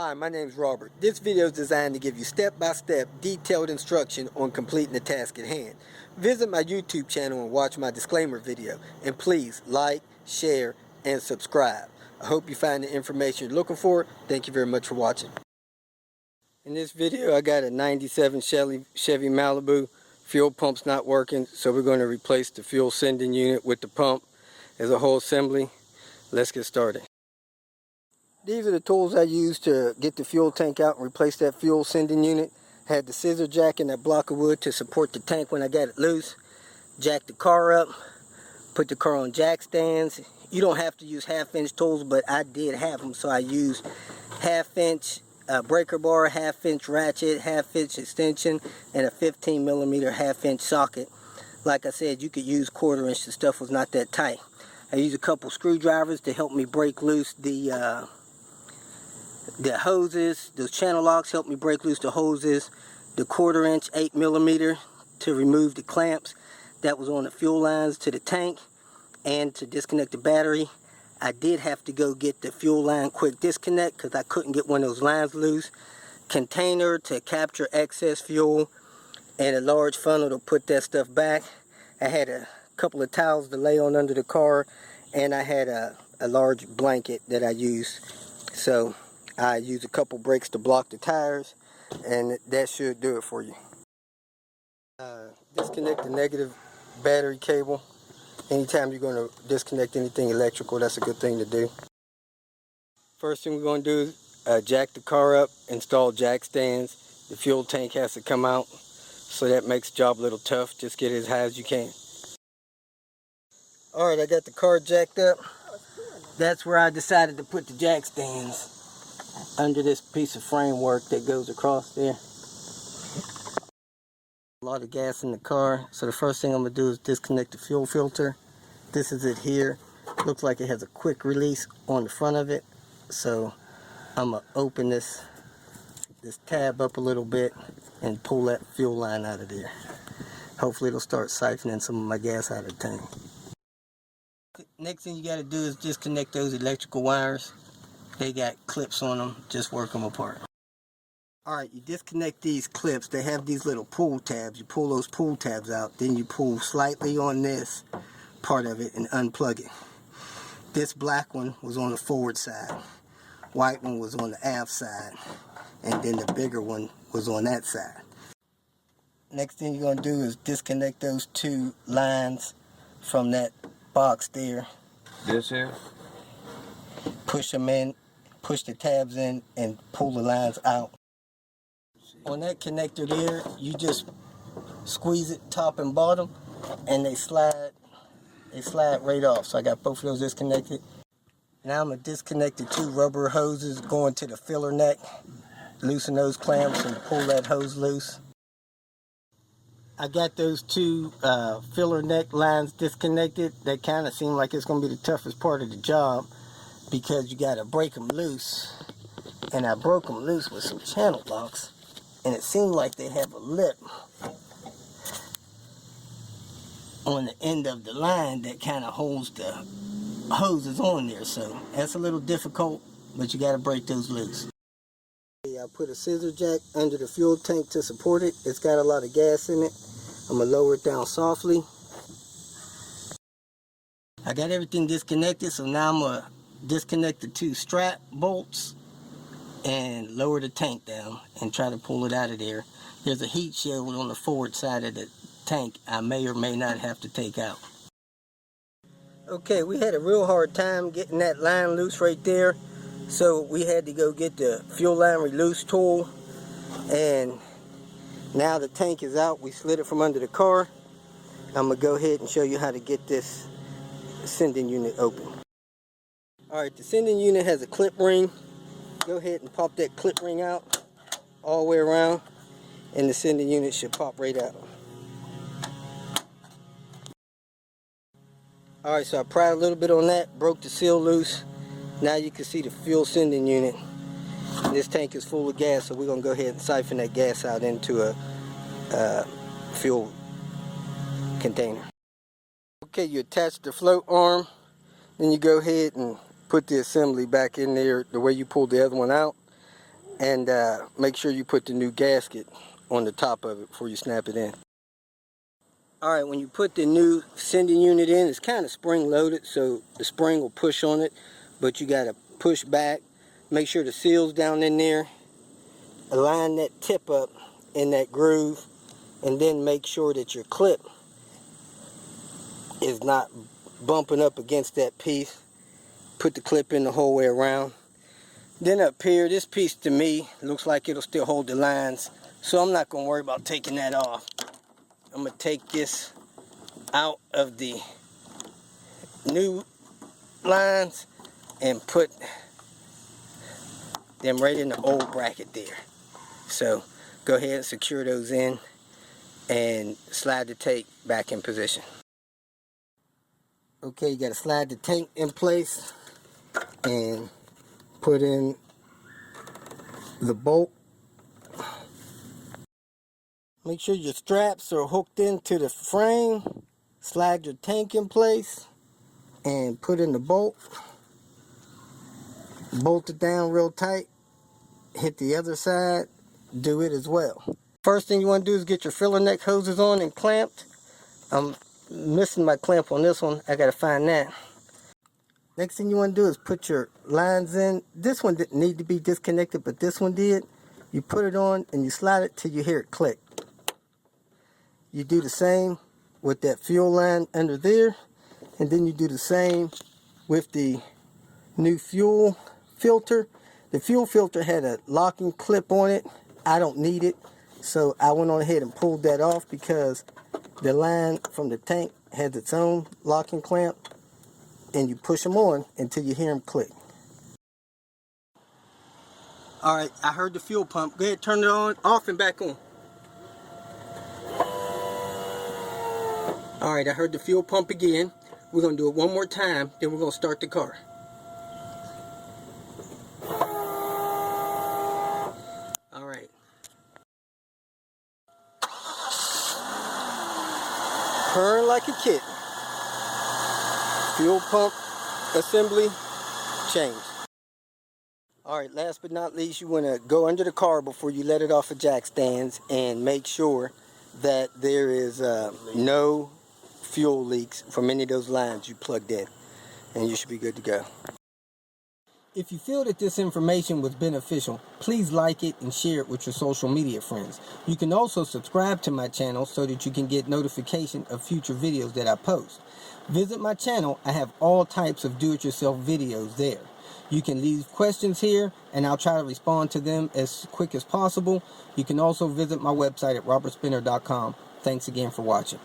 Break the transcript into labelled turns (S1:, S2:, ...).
S1: Hi, my name is Robert. This video is designed to give you step-by-step detailed instruction on completing the task at hand. Visit my YouTube channel and watch my disclaimer video. And please like, share, and subscribe. I hope you find the information you're looking for. Thank you very much for watching. In this video, I got a 97 Chevy Malibu. Fuel pump's not working, so we're going to replace the fuel sending unit with the pump as a whole assembly. Let's get started. These are the tools I used to get the fuel tank out and replace that fuel sending unit. I had the scissor jack and that block of wood to support the tank when I got it loose. Jack the car up, put the car on jack stands. You don't have to use half-inch tools, but I did have them, so I used half-inch breaker bar, half-inch ratchet, half-inch extension, and a 15mm half-inch socket. Like I said, you could use quarter-inch. The stuff was not that tight. I used a couple screwdrivers to help me break loose the hoses. Those channel locks helped me break loose the hoses. The quarter-inch 8mm to remove the clamps that was on the fuel lines to the tank and to disconnect the battery. I did have to go get the fuel line quick disconnect because I couldn't get one of those lines loose. Container to capture excess fuel and a large funnel to put that stuff back. I had a couple of towels to lay on under the car, and I had a large blanket that I used. So I used a couple brakes to block the tires, and that should do it for you. Disconnect the negative battery cable. Anytime you're going to disconnect anything electrical, that's a good thing to do. First thing we're going to do is jack the car up, install jack stands. The fuel tank has to come out, so that makes the job a little tough. Just get it as high as you can. Alright, I got the car jacked up. That's where I decided to put the jack stands, under this piece of framework that goes across there. A lot of gas in the car, so the first thing I'm going to do is disconnect the fuel filter. This is it here. Looks like it has a quick release on the front of it, so I'm going to open this tab up a little bit and pull that fuel line out of there. Hopefully it'll start siphoning some of my gas out of the tank. Next thing you got to do is disconnect those electrical wires. They got clips on them, just work them apart. Alright, you disconnect these clips. They have these little pull tabs. You pull those pull tabs out, then you pull slightly on this part of it and unplug it. This black one was on the forward side. White one was on the aft side. And then the bigger one was on that side. Next thing you're going to do is disconnect those two lines from that box there.
S2: This here?
S1: Push them in, push the tabs in, and pull the lines out. On that connector there, you just squeeze it top and bottom, and they slide right off. So I got both of those disconnected. Now I'm going to disconnect the two rubber hoses going to the filler neck, loosen those clamps and pull that hose loose. I got those two filler neck lines disconnected. That kind of seem like it's going to be the toughest part of the job, because you got to break them loose. And I broke them loose with some channel locks, and it seemed like they have a lip on the end of the line that kind of holds the hoses on there. So that's a little difficult, but you got to break those loose. I put a scissor jack under the fuel tank to support it. It's got a lot of gas in it. I'm going to lower it down softly. I got everything disconnected, so now I'm going to disconnect the two strap bolts and lower the tank down and try to pull it out of there. There's a heat shield on the forward side of the tank I may or may not have to take out. Okay, we had a real hard time getting that line loose right there, so we had to go get the fuel line release tool, and now the tank is out. We slid it from under the car. I'm going to go ahead and show you how to get this sending unit open. Alright, the sending unit has a clip ring. Go ahead and pop that clip ring out all the way around, and the sending unit should pop right out. Alright, so I pried a little bit on that, broke the seal loose. Now you can see the fuel sending unit. This tank is full of gas, so we're going to go ahead and siphon that gas out into a fuel container. Okay, you attach the float arm, then you go ahead and put the assembly back in there the way you pulled the other one out. and make sure you put the new gasket on the top of it before you snap it in. Alright, when you put the new sending unit in, it's kind of spring loaded, so the spring will push on it, but you got to push back. Make sure the seal's down in there. Align that tip up in that groove, and then make sure that your clip is not bumping up against that piece. Put the clip in the whole way around. Then up here, this piece to me looks like it'll still hold the lines, so I'm not going to worry about taking that off. I'm going to take this out of the new lines and put them right in the old bracket there. So go ahead and secure those in and slide the tank back in position. Okay, you got to slide the tank in place and put in the bolt. Make sure your straps are hooked into the frame. Slide your tank in place and put in the bolt. Bolt it down real tight. Hit the other side. Do it as well. First thing you want to do is get your filler neck hoses on and clamped. I'm missing my clamp on this one. I got to find that. Next thing you want to do is put your lines in. This one didn't need to be disconnected, but this one did. You put it on and you slide it till you hear it click. You do the same with that fuel line under there, and then you do the same with the new fuel filter. The fuel filter had a locking clip on it. I don't need it, so I went on ahead and pulled that off because the line from the tank has its own locking clamp, and you push them on until you hear them click. Alright, I heard the fuel pump. Go ahead, turn it on, off and back on. Alright, I heard the fuel pump again. We're going to do it one more time, then we're going to start the car. Alright. Purring like a kitten. Fuel pump assembly changed. Alright, last but not least, you want to go under the car before you let it off of jack stands and make sure that there is no fuel leaks from any of those lines you plugged in, and you should be good to go. If you feel that this information was beneficial, please like it and share it with your social media friends. You can also subscribe to my channel so that you can get notification of future videos that I post. Visit my channel. I have all types of do-it-yourself videos there. You can leave questions here and I'll try to respond to them as quick as possible. You can also visit my website at robertspinner.com. Thanks again for watching.